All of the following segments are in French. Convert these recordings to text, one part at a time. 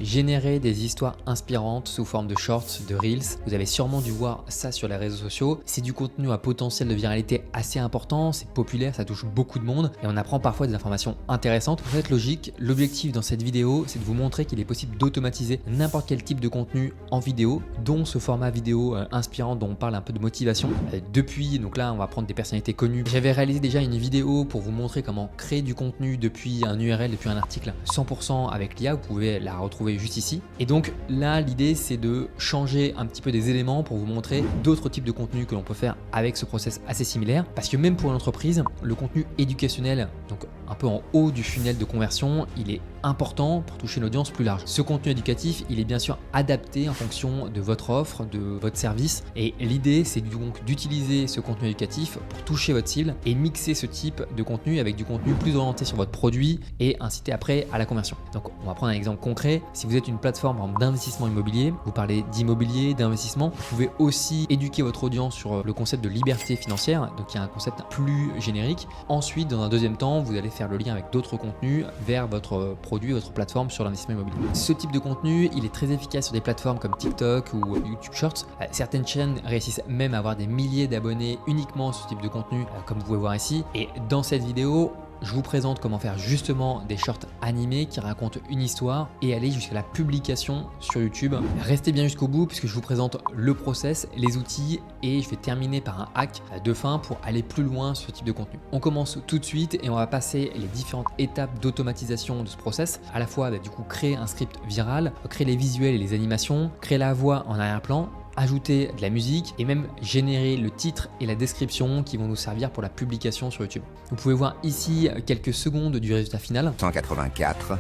Générer des histoires inspirantes sous forme de shorts, de reels, vous avez sûrement dû voir ça sur les réseaux sociaux. C'est du contenu à potentiel de viralité assez important, c'est populaire, ça touche beaucoup de monde et on apprend parfois des informations intéressantes. Pour être logique, l'objectif dans cette vidéo, c'est de vous montrer qu'il est possible d'automatiser n'importe quel type de contenu en vidéo, dont ce format vidéo inspirant dont on parle un peu de motivation. Depuis, donc là on va prendre des personnalités connues. J'avais réalisé déjà une vidéo pour vous montrer comment créer du contenu depuis un URL, depuis un article 100% avec l'IA, vous pouvez la retrouver juste ici. Et donc là, l'idée c'est de changer un petit peu des éléments pour vous montrer d'autres types de contenus que l'on peut faire avec ce process assez similaire. Parce que même pour une entreprise, le contenu éducationnel, donc un peu en haut du funnel de conversion, il est important pour toucher une audience plus large. Ce contenu éducatif, il est bien sûr adapté en fonction de votre offre, de votre service. Et l'idée, c'est donc d'utiliser ce contenu éducatif pour toucher votre cible et mixer ce type de contenu avec du contenu plus orienté sur votre produit et inciter après à la conversion. Donc, on va prendre un exemple concret. Si vous êtes une plateforme d'investissement immobilier, vous parlez d'immobilier, d'investissement, vous pouvez aussi éduquer votre audience sur le concept de liberté financière. Donc, il y a un concept plus générique. Ensuite, dans un deuxième temps, vous allez faire le lien avec d'autres contenus vers votre produit, votre plateforme sur l'investissement immobilier. Ce type de contenu, il est très efficace sur des plateformes comme TikTok ou YouTube Shorts. Certaines chaînes réussissent même à avoir des milliers d'abonnés uniquement sur ce type de contenu, comme vous pouvez voir ici. Et dans cette vidéo, je vous présente comment faire justement des shorts animés qui racontent une histoire et aller jusqu'à la publication sur YouTube. Restez bien jusqu'au bout puisque je vous présente le process, les outils et je vais terminer par un hack de fin pour aller plus loin sur ce type de contenu. On commence tout de suite et on va passer les différentes étapes d'automatisation de ce process. À la fois, du coup, créer un script viral, créer les visuels et les animations, créer la voix en arrière-plan, ajouter de la musique et même générer le titre et la description qui vont nous servir pour la publication sur YouTube. Vous pouvez voir ici quelques secondes du résultat final. 184,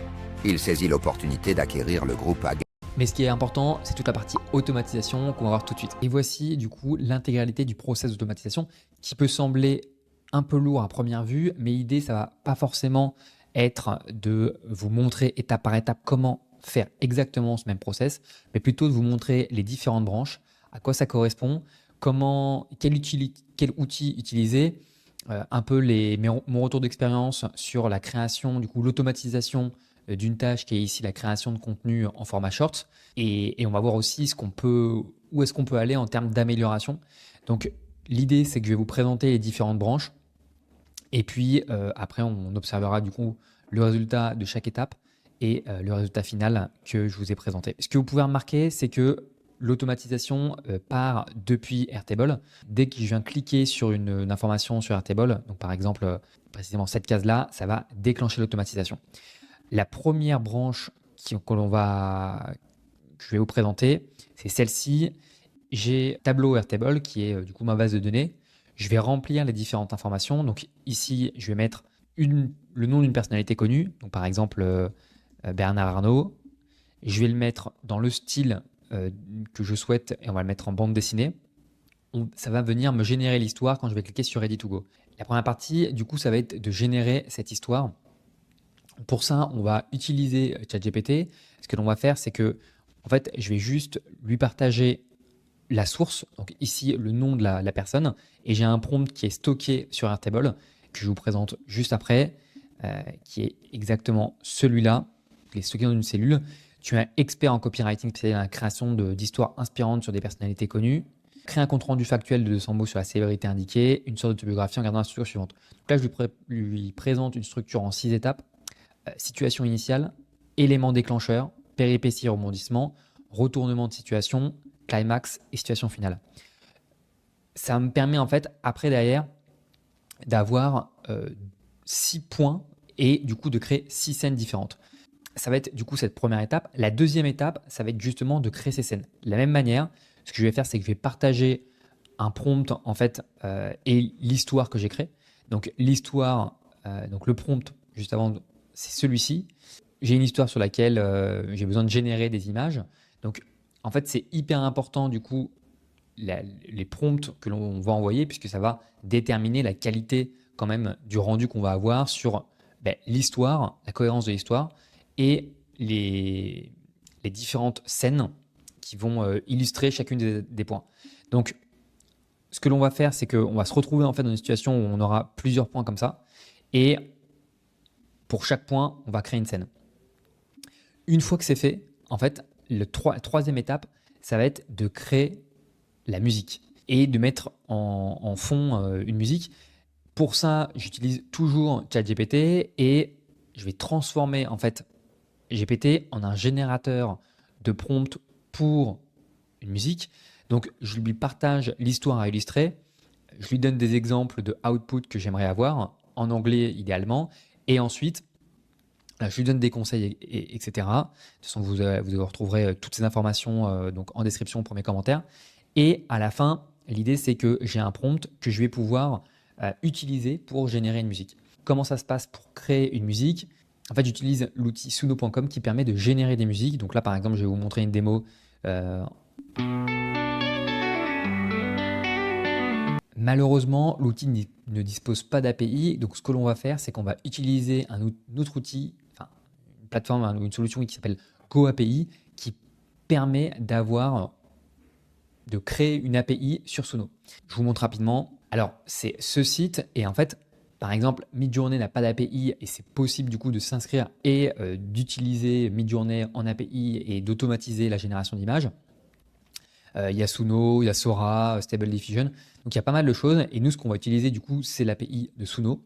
il saisit l'opportunité d'acquérir le groupe AG. Mais ce qui est important, c'est toute la partie automatisation qu'on va voir tout de suite. Et voici du coup l'intégralité du process d'automatisation qui peut sembler un peu lourd à première vue, mais l'idée, ça va pas forcément être de vous montrer étape par étape comment faire exactement ce même process, mais plutôt de vous montrer les différentes branches, à quoi ça correspond, quel outil utiliser, un peu mon retour d'expérience sur la création, du coup l'automatisation d'une tâche qui est ici la création de contenu en format short, et on va voir aussi où est-ce qu'on peut aller en termes d'amélioration. Donc l'idée, c'est que je vais vous présenter les différentes branches, et puis après on observera du coup le résultat de chaque étape et le résultat final que je vous ai présenté. Ce que vous pouvez remarquer, c'est que l'automatisation part depuis Airtable. Dès que je viens cliquer sur une information sur Airtable, donc par exemple précisément cette case-là, ça va déclencher l'automatisation. La première branche que je vais vous présenter, c'est celle-ci. J'ai Tableau Airtable qui est du coup ma base de données. Je vais remplir les différentes informations. Donc ici, je vais mettre le nom d'une personnalité connue, donc par exemple Bernard Arnault. Je vais le mettre dans le style que je souhaite et on va le mettre en bande dessinée. Ça va venir me générer l'histoire quand je vais cliquer sur Ready to Go. La première partie, du coup, ça va être de générer cette histoire. Pour ça, on va utiliser ChatGPT. Ce que l'on va faire, c'est que, en fait, je vais juste lui partager la source, donc ici le nom de la personne, et j'ai un prompt qui est stocké sur Airtable que je vous présente juste après, qui est exactement celui-là. Il est stocké dans une cellule. Tu es un expert en copywriting spécialisé dans la création d'histoires inspirantes sur des personnalités connues. Crée un compte rendu factuel de 200 mots sur la célébrité indiquée, une sorte d'autobiographie en gardant la structure suivante. Donc là, je lui présente une structure en 6 étapes. Situation initiale, élément déclencheur, péripéties et rebondissements, retournement de situation, climax et situation finale. Ça me permet en fait, après derrière, d'avoir 6 points et du coup de créer 6 scènes différentes. Ça va être du coup cette première étape. La deuxième étape, ça va être justement de créer ces scènes. De la même manière, ce que je vais faire, c'est que je vais partager un prompt en fait et l'histoire que j'ai créée. Donc l'histoire, donc le prompt juste avant, c'est celui-ci. J'ai une histoire sur laquelle j'ai besoin de générer des images. Donc en fait, c'est hyper important du coup les prompts que l'on va envoyer puisque ça va déterminer la qualité quand même du rendu qu'on va avoir sur l'histoire, la cohérence de l'histoire et les différentes scènes qui vont illustrer chacune des points. Donc, ce que l'on va faire, c'est qu'on va se retrouver en fait dans une situation où on aura plusieurs points comme ça et pour chaque point, on va créer une scène. Une fois que c'est fait, en fait, troisième étape, ça va être de créer la musique et de mettre en fond une musique. Pour ça, j'utilise toujours ChatGPT et je vais transformer en fait GPT en un générateur de prompts pour une musique. Donc, je lui partage l'histoire à illustrer. Je lui donne des exemples de output que j'aimerais avoir, en anglais idéalement. Et ensuite, je lui donne des conseils, etc. De toute façon, vous retrouverez toutes ces informations donc en description pour mes commentaires. Et à la fin, l'idée, c'est que j'ai un prompt que je vais pouvoir utiliser pour générer une musique. Comment ça se passe pour créer une musique? En fait, j'utilise l'outil suno.com qui permet de générer des musiques. Donc là, par exemple, je vais vous montrer une démo. Malheureusement, l'outil ne dispose pas d'API. Donc, ce que l'on va faire, c'est qu'on va utiliser un autre outil, enfin, une plateforme, une solution qui s'appelle GoAPI, qui permet de créer une API sur Suno. Je vous montre rapidement. Alors, c'est ce site et en fait, par exemple, Midjourney n'a pas d'API et c'est possible du coup de s'inscrire et d'utiliser Midjourney en API et d'automatiser la génération d'images. Il y a Suno, il y a Sora, Stable Diffusion. Donc il y a pas mal de choses. Et nous, ce qu'on va utiliser du coup, c'est l'API de Suno.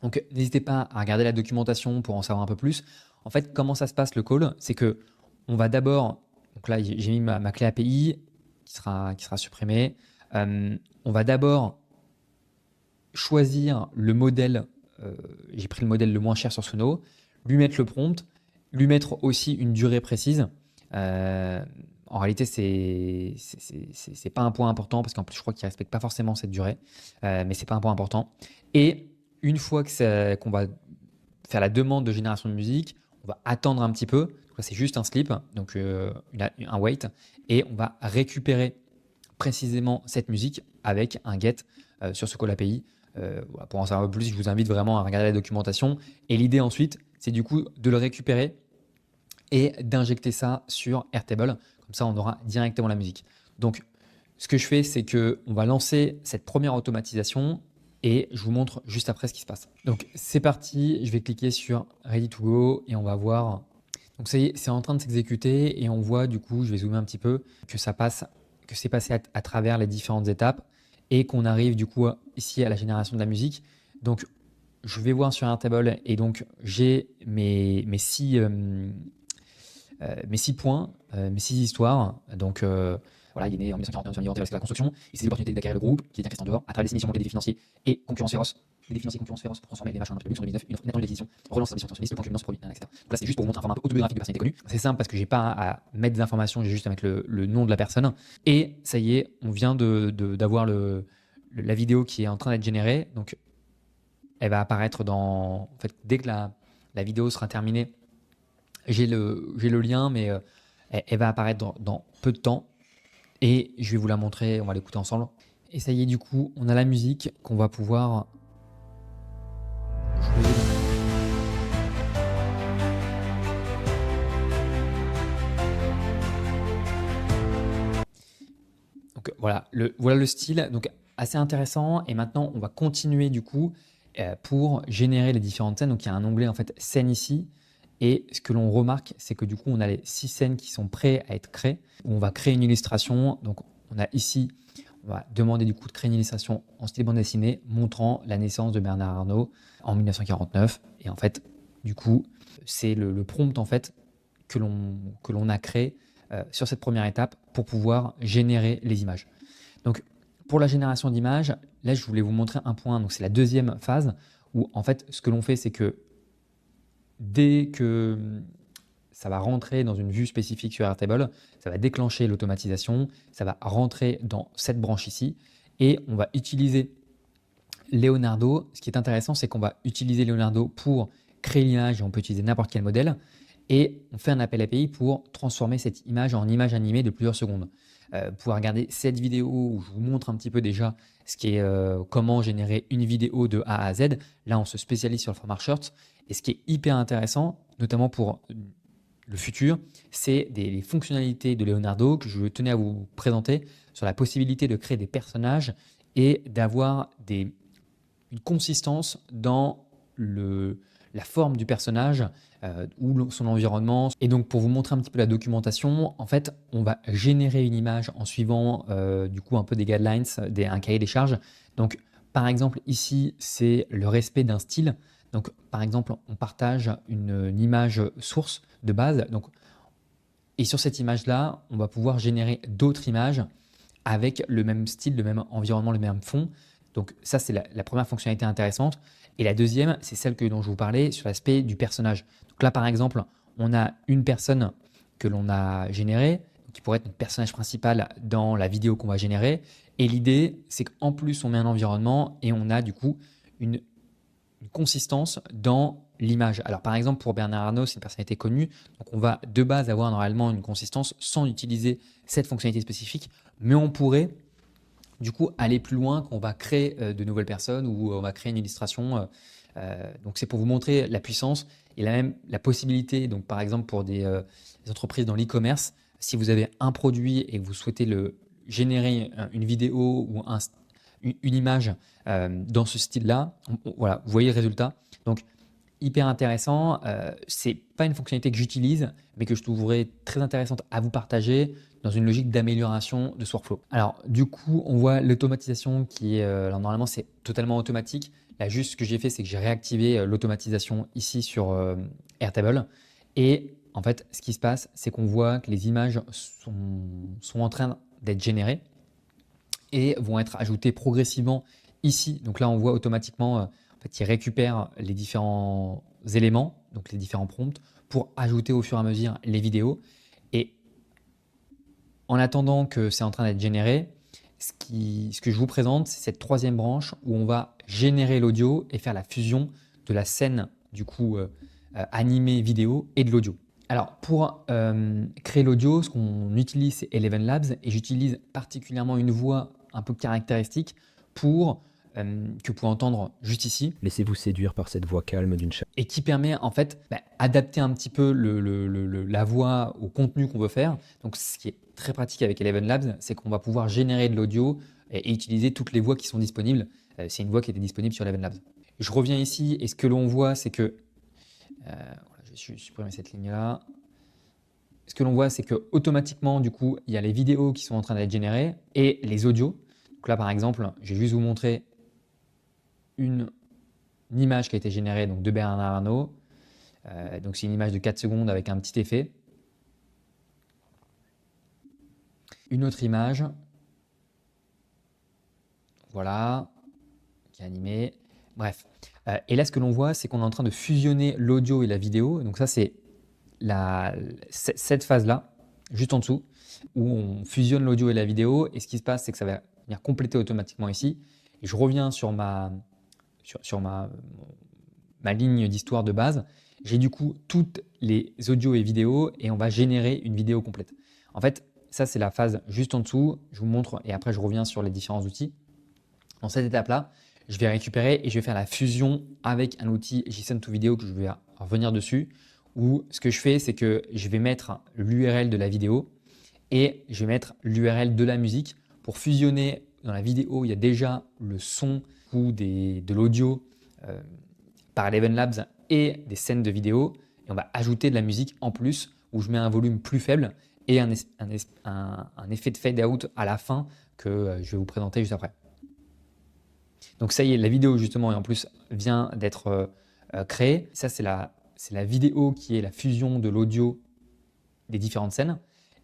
Donc n'hésitez pas à regarder la documentation pour en savoir un peu plus. En fait, comment ça se passe le call? C'est que on va d'abord, donc là j'ai mis ma clé API qui sera supprimée. On va d'abord choisir le modèle. J'ai pris le modèle le moins cher sur Suno, lui mettre le prompt, lui mettre aussi une durée précise. En réalité, c'est pas un point important parce qu'en plus, je crois qu'il respecte pas forcément cette durée, mais c'est pas un point important. Et une fois qu'on va faire la demande de génération de musique, on va attendre un petit peu. Donc là, c'est juste un sleep, donc un wait, et on va récupérer précisément cette musique avec un get sur ce call API. Voilà, pour en savoir plus, je vous invite vraiment à regarder la documentation. Et l'idée ensuite, c'est du coup de le récupérer et d'injecter ça sur Airtable. Comme ça, on aura directement la musique. Donc, ce que je fais, c'est qu'on va lancer cette première automatisation et je vous montre juste après ce qui se passe. Donc, c'est parti. Je vais cliquer sur Ready to Go et on va voir. Donc, ça y est, c'est en train de s'exécuter et on voit du coup, je vais zoomer un petit peu, que c'est passé à travers les différentes étapes et qu'on arrive du coup ici à la génération de la musique. Donc, je vais voir sur Airtable et donc j'ai mes 6 points, mes 6 histoires. Donc voilà, il est né en 1941 sur l'université de la construction. Il saisit l'opportunité d'acquérir le groupe qui est un en dehors à travers les missions des défis financiers et concurrence féroce. Les défis financiers et concurrence féroce pour transformer les machins un peu plus sur 2009, une offre nettement d'acquisition, relance sa mission transformiste, le plan culminant se produit, etc. Donc là, c'est juste pour vous montrer un format un peu autobiographique de personnalité connue. C'est simple parce que j'ai pas à mettre des informations, j'ai juste à mettre le nom de la personne. Et ça y est, on vient d'avoir la vidéo qui est en train d'être générée. Donc elle va apparaître en fait, dès que la vidéo sera terminée. J'ai le lien, mais elle va apparaître dans peu de temps. Et je vais vous la montrer, on va l'écouter ensemble. Et ça y est, du coup, on a la musique qu'on va pouvoir jouer. Donc voilà le style, donc assez intéressant. Et maintenant, on va continuer du coup pour générer les différentes scènes. Donc il y a un onglet en fait scène ici. Et ce que l'on remarque, c'est que du coup, on a les 6 scènes qui sont prêtes à être créées. On va créer une illustration. Donc, on a ici, on va demander du coup de créer une illustration en style bande dessinée montrant la naissance de Bernard Arnault en 1949. Et en fait, du coup, c'est le prompt en fait que l'on a créé sur cette première étape pour pouvoir générer les images. Donc, pour la génération d'images, là, je voulais vous montrer un point. Donc, c'est la deuxième phase où en fait, ce que l'on fait, c'est que dès que ça va rentrer dans une vue spécifique sur Airtable, ça va déclencher l'automatisation, ça va rentrer dans cette branche ici et on va utiliser Leonardo. Ce qui est intéressant, c'est qu'on va utiliser Leonardo pour créer l'image et on peut utiliser n'importe quel modèle et on fait un appel API pour transformer cette image en image animée de plusieurs secondes. Vous pouvez regarder cette vidéo où je vous montre un petit peu déjà ce qui est comment générer une vidéo de A à Z. Là, on se spécialise sur le format short. Et ce qui est hyper intéressant, notamment pour le futur, c'est les fonctionnalités de Leonardo que je tenais à vous présenter sur la possibilité de créer des personnages et d'avoir une consistance dans la forme du personnage ou son environnement. Et donc pour vous montrer un petit peu la documentation, en fait, on va générer une image en suivant du coup un peu des guidelines, un cahier des charges. Donc par exemple ici, c'est le respect d'un style. Donc par exemple, on partage une image source de base. Donc, et sur cette image-là, on va pouvoir générer d'autres images avec le même style, le même environnement, le même fond. Donc ça, c'est la première fonctionnalité intéressante. Et la deuxième, c'est celle dont je vous parlais sur l'aspect du personnage. Donc là, par exemple, on a une personne que l'on a générée, qui pourrait être notre personnage principal dans la vidéo qu'on va générer. Et l'idée, c'est qu'en plus, on met un environnement et on a du coup une consistance dans l'image. Alors par exemple, pour Bernard Arnault, c'est une personnalité connue, donc on va de base avoir normalement une consistance sans utiliser cette fonctionnalité spécifique, mais on pourrait du coup aller plus loin quand on va créer de nouvelles personnes ou on va créer une illustration. Donc c'est pour vous montrer la puissance et même la possibilité, donc par exemple pour des entreprises dans l'e-commerce, si vous avez un produit et que vous souhaitez générer une vidéo ou une image dans ce style-là, voilà, vous voyez le résultat. Donc hyper intéressant. C'est pas une fonctionnalité que j'utilise, mais que je trouverais très intéressante à vous partager dans une logique d'amélioration de ce workflow. Alors, du coup, on voit l'automatisation qui est, alors, normalement, c'est totalement automatique. Là, juste ce que j'ai fait, c'est que j'ai réactivé l'automatisation ici sur Airtable. Et en fait, ce qui se passe, c'est qu'on voit que les images sont en train d'être générées et vont être ajoutées progressivement ici. Donc là, on voit automatiquement en fait, il récupère les différents éléments, donc les différents prompts, pour ajouter au fur et à mesure les vidéos. Et en attendant que c'est en train d'être généré, ce que je vous présente, c'est cette troisième branche où on va générer l'audio et faire la fusion de la scène du coup animée vidéo et de l'audio. Alors pour créer l'audio, ce qu'on utilise, c'est Eleven Labs et j'utilise particulièrement une voix un peu caractéristique pour que vous pouvez entendre juste ici. Laissez-vous séduire par cette voix calme d'une chaîne. Et qui permet en fait adapter un petit peu la voix au contenu qu'on veut faire. Donc ce qui est très pratique avec Eleven Labs, c'est qu'on va pouvoir générer de l'audio et utiliser toutes les voix qui sont disponibles. C'est une voix qui était disponible sur Eleven Labs. Je reviens ici et ce que l'on voit, c'est que voilà, je vais supprimer cette ligne-là. Ce que l'on voit, c'est que automatiquement, du coup, il y a les vidéos qui sont en train d'être générées et les audios. Donc là, par exemple, je vais juste vous montrer une image qui a été générée donc, de Bernard Arnault. Donc c'est une image de 4 secondes avec un petit effet. Une autre image, voilà, qui est animée. Bref. Et là, ce que l'on voit, c'est qu'on est en train de fusionner l'audio et la vidéo. Donc ça, c'est cette phase-là, juste en dessous, où on fusionne l'audio et la vidéo. Et ce qui se passe, c'est que ça va venir compléter automatiquement ici. Et je reviens sur ma ligne d'histoire de base. J'ai du coup toutes les audios et vidéos et on va générer une vidéo complète. En fait, ça, c'est la phase juste en dessous. Je vous montre et après, je reviens sur les différents outils. Dans cette étape-là, je vais récupérer et je vais faire la fusion avec un outil JSON2Video que je vais revenir dessus. Où ce que je fais, c'est que je vais mettre l'URL de la vidéo et je vais mettre l'URL de la musique pour fusionner. Dans la vidéo, il y a déjà le son ou de l'audio par Eleven Labs et des scènes de vidéo. Et on va ajouter de la musique en plus où je mets un volume plus faible et un effet de fade out à la fin que je vais vous présenter juste après. Donc ça y est, la vidéo justement et en plus vient d'être créée. Ça, c'est la vidéo qui est la fusion de l'audio des différentes scènes.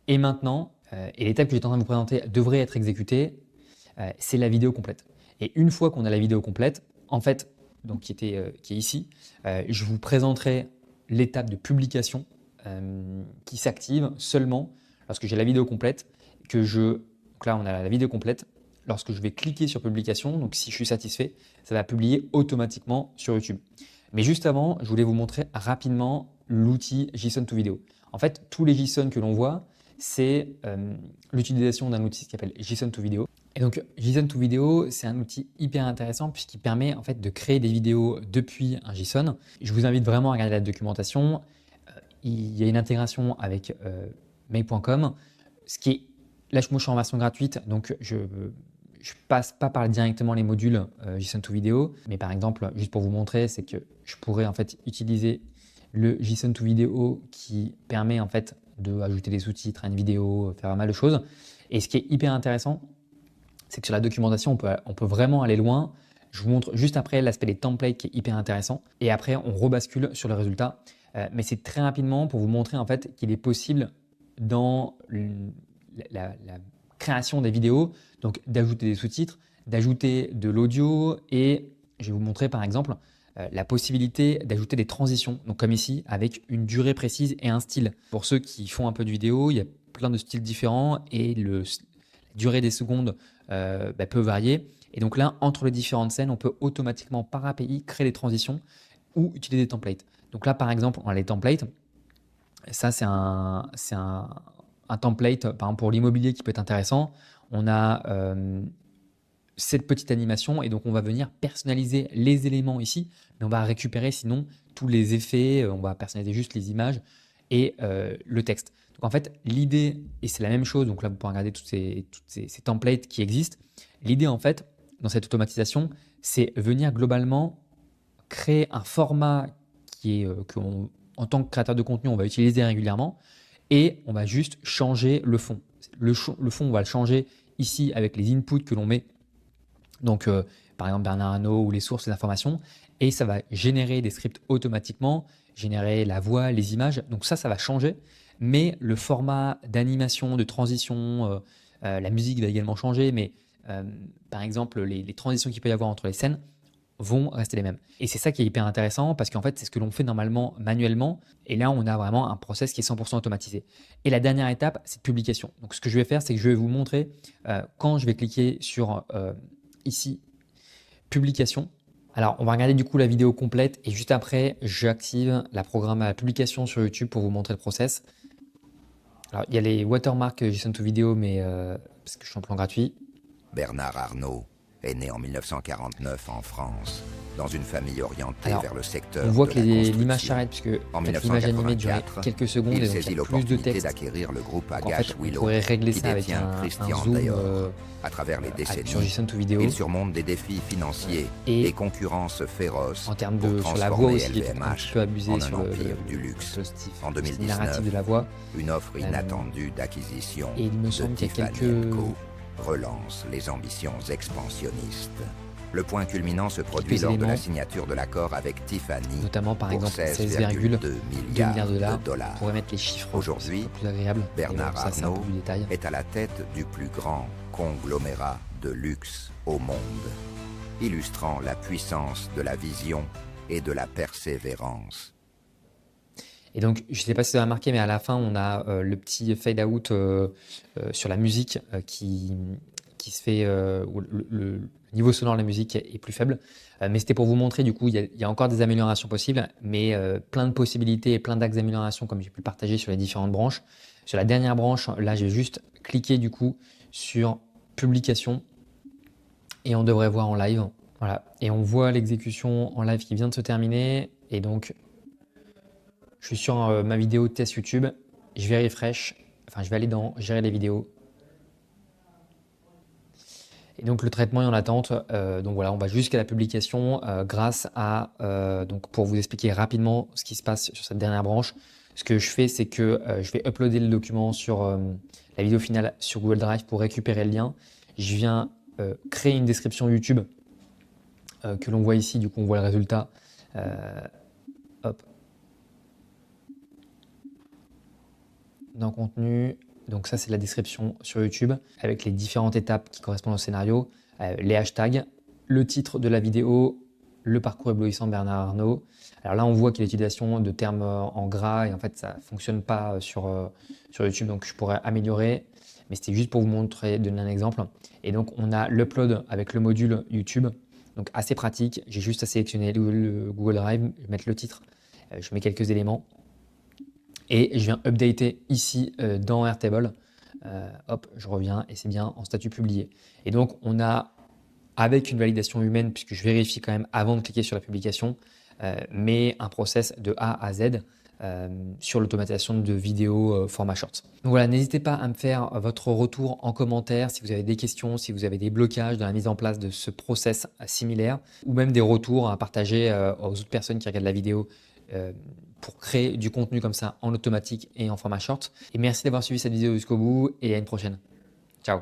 Et maintenant, et l'étape que j'étais en train de vous présenter devrait être exécutée, c'est la vidéo complète. Et une fois qu'on a la vidéo complète, en fait, donc qui est ici, je vous présenterai l'étape de publication qui s'active seulement lorsque j'ai la vidéo complète. Donc là, on a la vidéo complète. Lorsque je vais cliquer sur publication, donc si je suis satisfait, ça va publier automatiquement sur YouTube. Mais juste avant, je voulais vous montrer rapidement l'outil JSON2Video. En fait, tous les JSON que l'on voit, c'est l'utilisation d'un outil qui s'appelle JSON2Video. Et donc JSON2Video, c'est un outil hyper intéressant puisqu'il permet en fait de créer des vidéos depuis un JSON. Je vous invite vraiment à regarder la documentation. Il y a une intégration avec make.com. Ce qui est, là, moi, je suis en version gratuite, donc je je passe pas par directement les modules JSON2Video, mais par exemple, juste pour vous montrer, c'est que je pourrais en fait utiliser le JSON2Video qui permet en fait d'ajouter des sous-titres à une vidéo, faire pas mal de choses. Et ce qui est hyper intéressant, c'est que sur la documentation, on peut vraiment aller loin. Je vous montre juste après l'aspect des templates qui est hyper intéressant. Et après, on rebascule sur le résultat. Mais c'est très rapidement pour vous montrer en fait qu'il est possible dans la création des vidéos, donc d'ajouter des sous-titres, d'ajouter de l'audio et je vais vous montrer par exemple la possibilité d'ajouter des transitions, donc comme ici avec une durée précise et un style. Pour ceux qui font un peu de vidéo, il y a plein de styles différents et la durée des secondes peut varier. Et donc là, entre les différentes scènes, on peut automatiquement par API créer des transitions ou utiliser des templates. Donc là, par exemple, on a les templates. Ça, c'est un template, par exemple, pour l'immobilier qui peut être intéressant. On a cette petite animation et donc on va venir personnaliser les éléments ici, mais on va récupérer sinon tous les effets, on va personnaliser juste les images et le texte. Donc en fait, l'idée, et c'est la même chose, donc là vous pouvez regarder toutes ces templates qui existent. L'idée en fait, dans cette automatisation, c'est venir globalement créer un format qui est en tant que créateur de contenu, on va utiliser régulièrement et on va juste changer le fond. Le fond, on va le changer ici avec les inputs que l'on met. Donc, par exemple, Bernard Arnault ou les sources, les informations. Et ça va générer des scripts automatiquement, générer la voix, les images. Donc ça va changer. Mais le format d'animation, de transition, la musique va également changer. Mais par exemple, les transitions qu'il peut y avoir entre les scènes vont rester les mêmes. Et c'est ça qui est hyper intéressant parce qu'en fait, c'est ce que l'on fait normalement manuellement. Et là, on a vraiment un process qui est 100% automatisé. Et la dernière étape, c'est de publication. Donc, ce que je vais faire, c'est que je vais vous montrer quand je vais cliquer sur ici, publication. Alors, on va regarder du coup la vidéo complète et juste après, j'active la publication sur YouTube pour vous montrer le process. Alors, il y a les watermarks JSON2Video, mais parce que je suis en plan gratuit. Bernard Arnault est né en 1949 en France, dans une famille orientée vers le secteur on voit de que la l'image construction. s'arrête puisque En l'image animée durait 1984, quelques secondes il et donc saisit il y a plus de l'opportunité texte. d'acquérir le groupe Donc, en Agache fait, on Willow, pourrait régler qui ça avec détient un Christian zoom Dior. À travers les sur décennies, JSON2Video. il surmonte des défis financiers Et et concurrence féroce en termes pour de sur la voix transformer aussi, qui est un petit peu abusé en sur un le empire du luxe. En narratif 2019, de la voix. une offre inattendue d'acquisition Et il me de semble qu'il y a Tiffany & Co. relance les ambitions expansionnistes. Le point culminant se produit lors de la signature de l'accord avec Tiffany, notamment par pour exemple 16,2 milliards de $16,2 dollars. On pourrait mettre les chiffres Aujourd'hui, c'est plus agréable. Bernard Ça, c'est un Arnault peu du détail. est à la tête du plus grand conglomérat de luxe au monde, illustrant la puissance de la vision et de la persévérance. Et donc, je ne sais pas si vous avez remarqué, mais à la fin, on a le petit fade out sur la musique qui se fait, où le niveau sonore de la musique est plus faible. Mais c'était pour vous montrer, du coup, il y a encore des améliorations possibles, mais plein de possibilités et plein d'axes d'amélioration, comme j'ai pu le partager sur les différentes branches. Sur la dernière branche, là, j'ai juste cliqué, du coup, sur publication et on devrait voir en live. Voilà. Et on voit l'exécution en live qui vient de se terminer. Et donc, je suis sur ma vidéo de test YouTube. Je vais refresh. Enfin, je vais aller dans gérer les vidéos. Et donc, le traitement est en attente. Donc voilà, on va jusqu'à la publication grâce à, donc pour vous expliquer rapidement ce qui se passe sur cette dernière branche. Ce que je fais, c'est que je vais uploader le document sur la vidéo finale sur Google Drive pour récupérer le lien. Je viens créer une description YouTube que l'on voit ici. Du coup, on voit le résultat. Hop. Dans contenu. Donc ça, c'est la description sur YouTube avec les différentes étapes qui correspondent au scénario, les hashtags, le titre de la vidéo, le parcours éblouissant de Bernard Arnault. Alors là, on voit qu'il y a l'utilisation de termes en gras et en fait, ça ne fonctionne pas sur YouTube, donc je pourrais améliorer. Mais c'était juste pour vous montrer, donner un exemple. Et donc, on a l'upload avec le module YouTube, donc assez pratique. J'ai juste à sélectionner le Google Drive, je vais mettre le titre, je mets quelques éléments. Et je viens updater ici dans Airtable. Hop, je reviens et c'est bien en statut publié. Et donc, on a, avec une validation humaine, puisque je vérifie quand même avant de cliquer sur la publication, mais un process de A à Z sur l'automatisation de vidéos format short. Donc voilà, n'hésitez pas à me faire votre retour en commentaire si vous avez des questions, si vous avez des blocages dans la mise en place de ce process similaire, ou même des retours à partager aux autres personnes qui regardent la vidéo pour créer du contenu comme ça en automatique et en format short. Et merci d'avoir suivi cette vidéo jusqu'au bout et à une prochaine. Ciao.